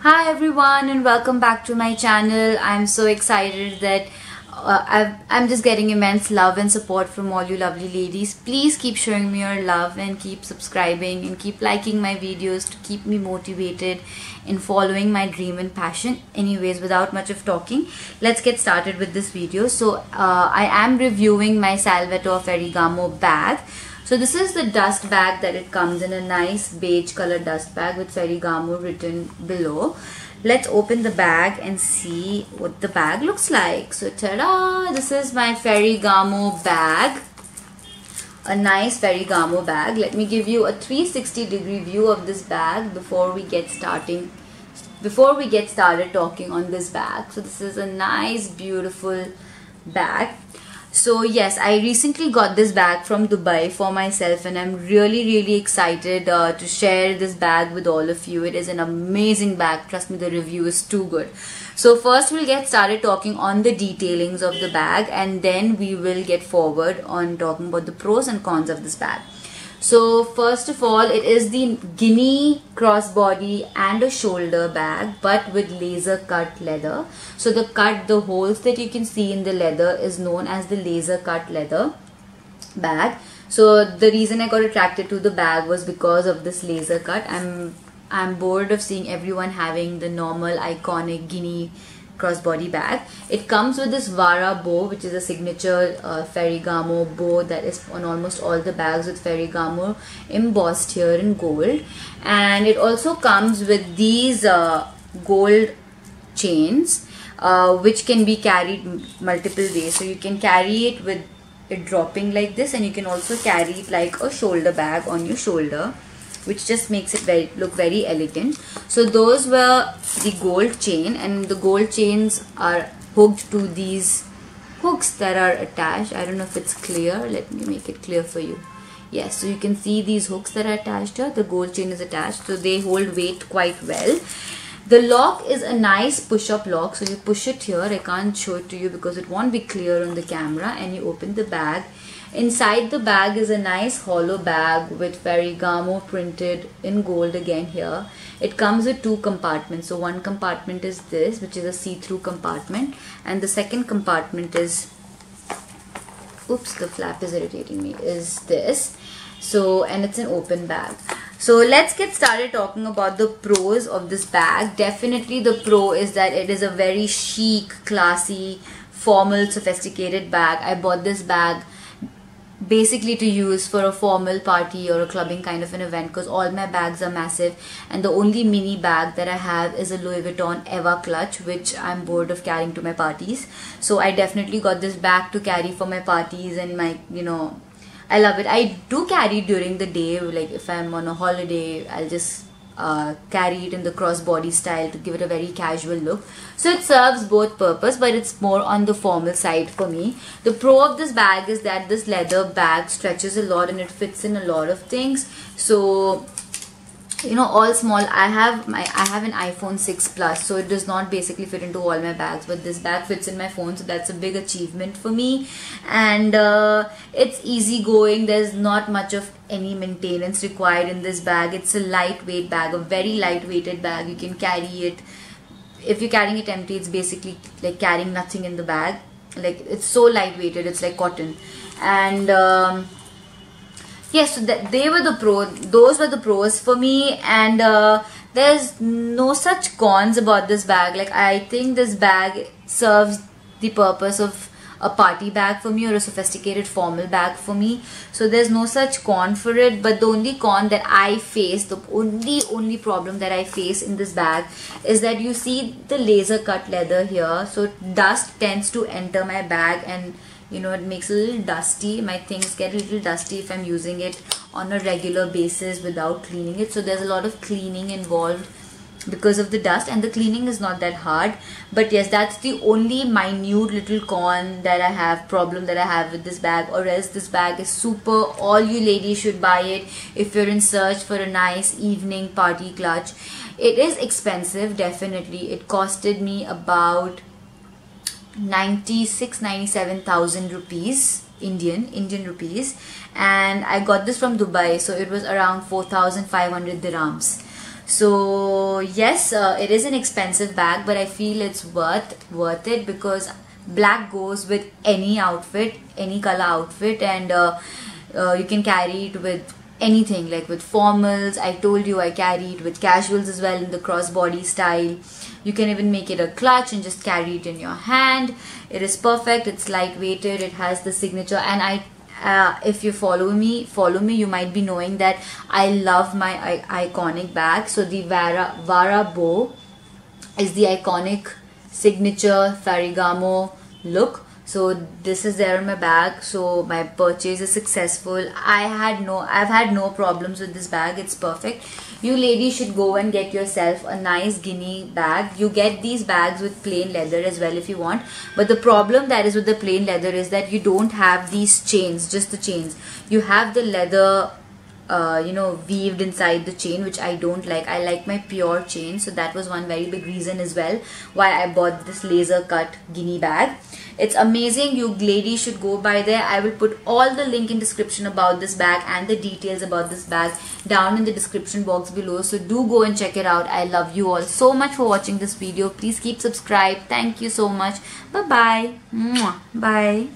Hi everyone and welcome back to my channel. I'm so excited that I'm just getting immense love and support from all you lovely ladies. Please keep showing me your love and keep subscribing and keep liking my videos to keep me motivated in following my dream and passion. Anyways, without much of talking, let's get started with this video. So I am reviewing my Salvatore Ferragamo bag. So this is the dust bag that it comes in, a nice beige color dust bag with Ferragamo written below. Let's open the bag and see what the bag looks like. So ta-da! This is my Ferragamo bag. A nice Ferragamo bag. Let me give you a 360-degree view of this bag before we get started talking on this bag. So this is a nice, beautiful bag. So yes, I recently got this bag from Dubai for myself and I'm really excited to share this bag with all of you. It is an amazing bag. Trust me, the review is too good. So first we'll get started talking on the detailings of the bag and then we will get forward on talking about the pros and cons of this bag. So first of all, it is the Guinea crossbody and a shoulder bag, but with laser cut leather. So the holes that you can see in the leather is known as the laser cut leather bag. So the reason I got attracted to the bag was because of this laser cut. I'm bored of seeing everyone having the normal iconic Guinea crossbody bag. It comes with this Vara bow, which is a signature Ferragamo bow that is on almost all the bags with Ferragamo embossed here in gold. And it also comes with these gold chains which can be carried multiple ways. So you can carry it with it dropping like this, and you can also carry it like a shoulder bag on your shoulder, which just makes it look very elegant. So those were the gold chain, and the gold chains are hooked to these hooks that are attached. I don't know if it's clear. Let me make it clear for you. Yes, so you can see these hooks that are attached here. The gold chain is attached, so they hold weight quite well. The lock is a nice push-up lock. So you push it here. I can't show it to you because it won't be clear on the camera. And you open the bag. Inside the bag is a nice hollow bag with Ferragamo printed in gold again here. It comes with two compartments. So one compartment is this, which is a see-through compartment, and the second compartment is, oops, the flap is irritating me, is this. So, and it's an open bag. So let's get started talking about the pros of this bag. Definitely the pro is that it is a very chic, classy, formal, sophisticated bag. I bought this bag basically to use for a formal party or a clubbing kind of an event, because all my bags are massive and the only mini bag that I have is a Louis Vuitton Eva clutch, which I'm bored of carrying to my parties. So I definitely got this bag to carry for my parties and my, I love it. I do carry it during the day, like if I'm on a holiday, I'll just carry it in the crossbody style to give it a very casual look. So it serves both purpose, but it's more on the formal side for me. The pro of this bag is that this leather bag stretches a lot and it fits in a lot of things. So all small. I have an iPhone 6 Plus, so it does not basically fit into all my bags, but this bag fits in my phone, so that's a big achievement for me. And it's easy going. There's not much of any maintenance required in this bag. It's a lightweight bag, a very lightweighted bag. You can carry it. If you're carrying it empty, it's basically like carrying nothing in the bag. Like, it's so lightweighted, it's like cotton. And yes, so those were the pros for me, and there's no such cons about this bag. Like, I think this bag serves the purpose of a party bag for me or a sophisticated formal bag for me. So there's no such con for it. But the only con that I face, the only problem that I face in this bag is that you see the laser cut leather here. So dust tends to enter my bag and it makes it a little dusty. My things get a little dusty if I'm using it on a regular basis without cleaning it. So there's a lot of cleaning involved because of the dust, and the cleaning is not that hard. But yes, that's the only minute little problem that I have with this bag. Or else this bag is super. All you ladies should buy it if you're in search for a nice evening party clutch. It is expensive, definitely. It costed me about 97,000 rupees, Indian rupees, and I got this from Dubai, so it was around 4,500 dirhams. So yes, it is an expensive bag, but I feel it's worth it, because black goes with any outfit, any color outfit, and you can carry it with anything, like with formals. I told you I carry it with casuals as well in the crossbody style. You can even make it a clutch and just carry it in your hand. It is perfect. It's lightweighted. It has the signature, and if you follow me, you might be knowing that I love my iconic bag. So the Vara bow is the iconic signature Ferragamo look. So this is there in my bag. So my purchase is successful. I've had no problems with this bag. It's perfect. You ladies should go and get yourself a nice Guinea bag. You get these bags with plain leather as well if you want. But the problem that is with the plain leather is that you don't have these chains, just the chains. You have the leather weaved inside the chain, which I don't like. I like my pure chain. So that was one very big reason as well why I bought this laser cut Guinea bag. It's amazing. You ladies should go by there. I will put all the link in description about this bag and the details about this bag down in the description box below. So do go and check it out. I love you all so much for watching this video. Please keep subscribed. Thank you so much. Bye bye. Bye.